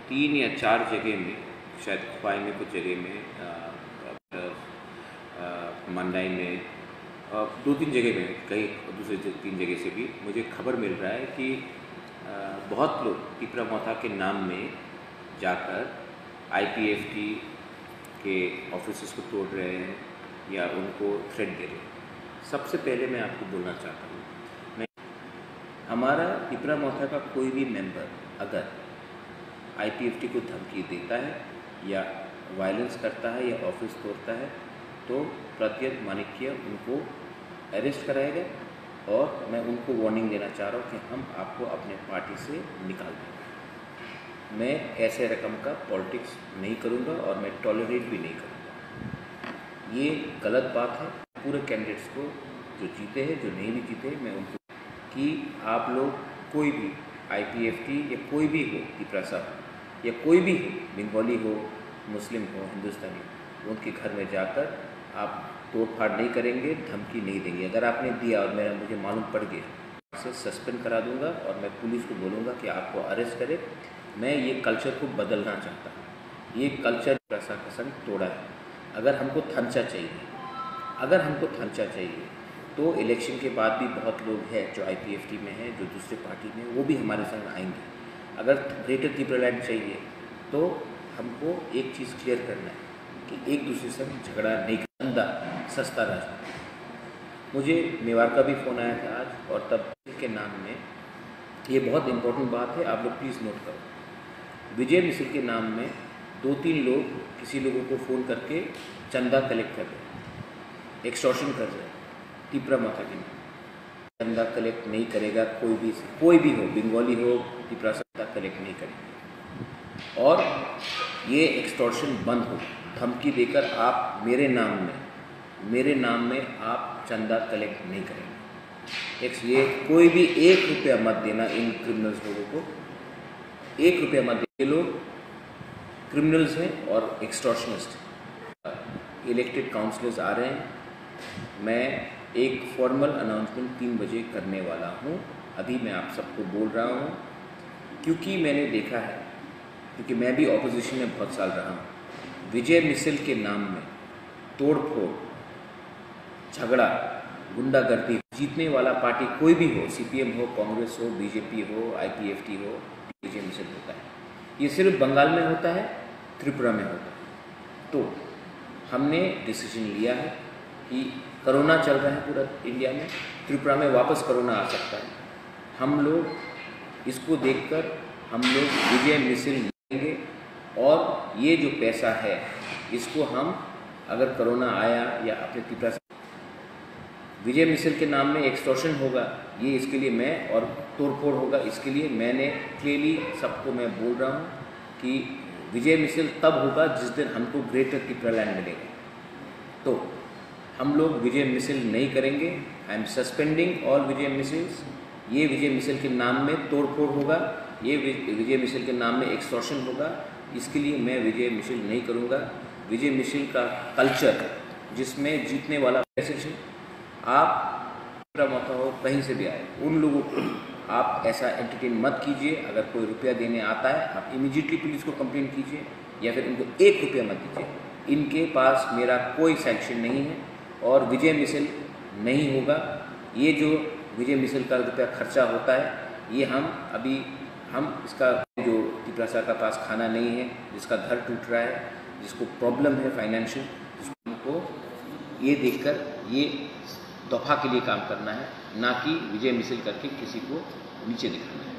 3 या 4 जगह में, शायद ख्वाई में कुछ जगह में, मंडाई में, 2-3 जगह में, कई दूसरे 3 जगह से भी मुझे खबर मिल रहा है कि बहुत लोग पिपरा मोथा के नाम में जाकर IPFT के ऑफिसेस को तोड़ रहे हैं या उनको थ्रेट दे रहे हैं। सबसे पहले मैं आपको बोलना चाहता हूँ, हमारा पिपरा मोथा का कोई भी मेंबर अगर IPFT को धमकी देता है या वायलेंस करता है या ऑफिस तोड़ता है तो प्रत्येक माणिक्य उनको अरेस्ट कराएगा और मैं उनको वार्निंग देना चाह रहा हूँ कि हम आपको अपने पार्टी से निकाल देंगे। मैं ऐसे रकम का पॉलिटिक्स नहीं करूँगा और मैं टॉलरेट भी नहीं करूँगा। ये गलत बात है। पूरे कैंडिडेट्स को, जो जीते हैं, जो नहीं भी जीते, मैं उनको कि आप लोग कोई भी IPFT या कोई भी हो, पिपरा साहब या कोई भी हो, बंगाली हो, मुस्लिम हो, हिंदुस्तानी हो, उनके घर में जाकर आप तोड़फाड़ नहीं करेंगे, धमकी नहीं देंगे। अगर आपने दिया और मुझे मालूम पड़ गया, से सस्पेंड करा दूंगा और मैं पुलिस को बोलूँगा कि आपको अरेस्ट करे। मैं ये कल्चर को बदलना चाहता हूँ। ये कल्चर प्रशासन तोड़ा है। अगर हमको थंचा चाहिए तो इलेक्शन के बाद भी बहुत लोग हैं जो IPFT में हैं, जो दूसरे पार्टी में, वो भी हमारे संग आएंगे। अगर ग्रेटर त्रिपुरालैंड चाहिए तो हमको एक चीज़ क्लियर करना है कि एक दूसरे से झगड़ा नहीं करना, सस्ता राजनीति। मुझे मेवाड़ का भी फ़ोन आया था आज, और तब के नाम में ये बहुत इम्पोर्टेंट बात है, आप लोग प्लीज़ नोट करो। विजय मिसिल के नाम में 2-3 लोग किसी लोगों को फ़ोन करके चंदा कलेक्ट कर रहे हैं, एक्सटॉर्शन कर रहे हैं। पिपरा मोथा के नाम चंदा कलेक्ट नहीं करेगा कोई भी हो, बंगाली हो, पिपरा चंदा कलेक्ट नहीं करेगा और ये एक्सटॉर्शन बंद हो। धमकी देकर आप मेरे नाम में आप चंदा कलेक्ट नहीं करेंगे। ये कोई भी 1 रुपया मत देना इन क्रिमिनल्स लोगों को, 1 रुपया मत देना। ये लोग क्रिमिनल्स हैं और एक्सटॉर्शनिस्ट। इलेक्टेड काउंसलर्स आ रहे हैं। मैं एक फॉर्मल अनाउंसमेंट 3 बजे करने वाला हूँ। अभी मैं आप सबको बोल रहा हूँ क्योंकि मैंने देखा है, क्योंकि मैं भी ऑपोजिशन में बहुत साल रहा हूँ। विजय मिसिल के नाम में तोड़-फोड़, झगड़ा, गुंडागर्दी, जीतने वाला पार्टी कोई भी हो, CPM हो, कांग्रेस हो, BJP हो, IPFT हो, विजय मिसिल होता है। ये सिर्फ बंगाल में होता है, त्रिपुरा में होता है। तो हमने डिसीजन लिया है कि कोरोना चल रहा है पूरा इंडिया में, त्रिपुरा में वापस कोरोना आ सकता है। हम लोग इसको देखकर हम लोग विजय मिसिल लेंगे और ये जो पैसा है इसको हम, अगर कोरोना आया या अपने त्रिपुरा से विजय मिसिल के नाम में एक्सटॉर्शन होगा, ये इसके लिए मैं, और तोड़फोड़ होगा, इसके लिए मैंने क्लियरली सबको मैं बोल रहा हूँ कि विजय मिसिल तब होगा जिस दिन हमको ग्रेटर त्रिपुरालैंड मिलेगा। तो हम लोग विजय मिसिल नहीं करेंगे। I am suspending all Vijay measles. ये विजय मिसिल के नाम में तोड़फोड़ होगा, ये विजय मिसिल के नाम में एक्सटॉर्शन होगा, इसके लिए मैं विजय मिसिल नहीं करूँगा। विजय मिसिल का कल्चर जिसमें जीतने वाला मैसेज है, आप पिपरा मोथा हो, कहीं से भी आए, उन लोगों को आप ऐसा एंटरटेन मत कीजिए। अगर कोई रुपया देने आता है, आप इमीडिएटली पुलिस को कंप्लेन कीजिए या फिर इनको 1 रुपया मत दीजिए। इनके पास मेरा कोई सैंक्शन नहीं है और विजय मिसिल नहीं होगा। ये जो विजय मिसिल का रुपया खर्चा होता है, ये हम इसका, जो पिपरा का पास खाना नहीं है, जिसका घर टूट रहा है, जिसको प्रॉब्लम है फाइनेंशियल, जिसको ये देखकर ये दफा के लिए काम करना है, ना कि विजय मिसिल करके किसी को नीचे दिखाना है।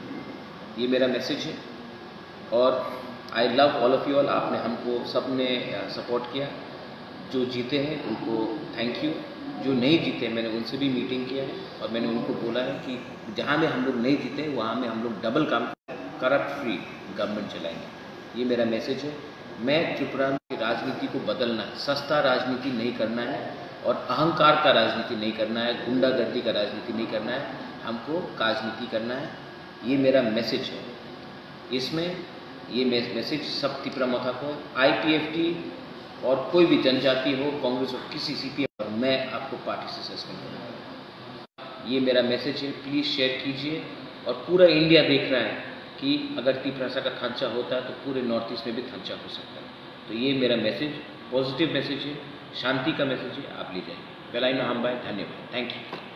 ये मेरा मैसेज है और I love all of you all. आपने हमको सबने सपोर्ट किया। जो जीते हैं उनको थैंक यू, जो नहीं जीते मैंने उनसे भी मीटिंग किया है और मैंने उनको बोला है कि जहाँ में हम लोग नहीं जीते वहाँ में हम लोग डबल काम, करप्ट फ्री गवर्नमेंट चलाएंगे। ये मेरा मैसेज है। मैं त्रिपुरा की राजनीति को बदलना है, सस्ता राजनीति नहीं करना है और अहंकार का राजनीति नहीं करना है, गुंडागर्दी का राजनीति नहीं करना है, हमको राजनीति करना है। ये मेरा मैसेज है। इसमें ये मैसेज सब त्रिपुरा मोथा को, IPFT और कोई भी जनजाति हो, कांग्रेस हो, किसी CPM, मैं आपको पार्टी से सस्पेंड करूँगा। ये मेरा मैसेज है। प्लीज़ शेयर कीजिए और पूरा इंडिया देख रहा है कि अगर तीपरासा का खांचा होता है तो पूरे नॉर्थ ईस्ट में भी खांचा हो सकता है। तो ये मेरा मैसेज पॉजिटिव मैसेज है, शांति का मैसेज है, आप ले जाइए। वेलाइन हम भाई, धन्यवाद, थैंक यू।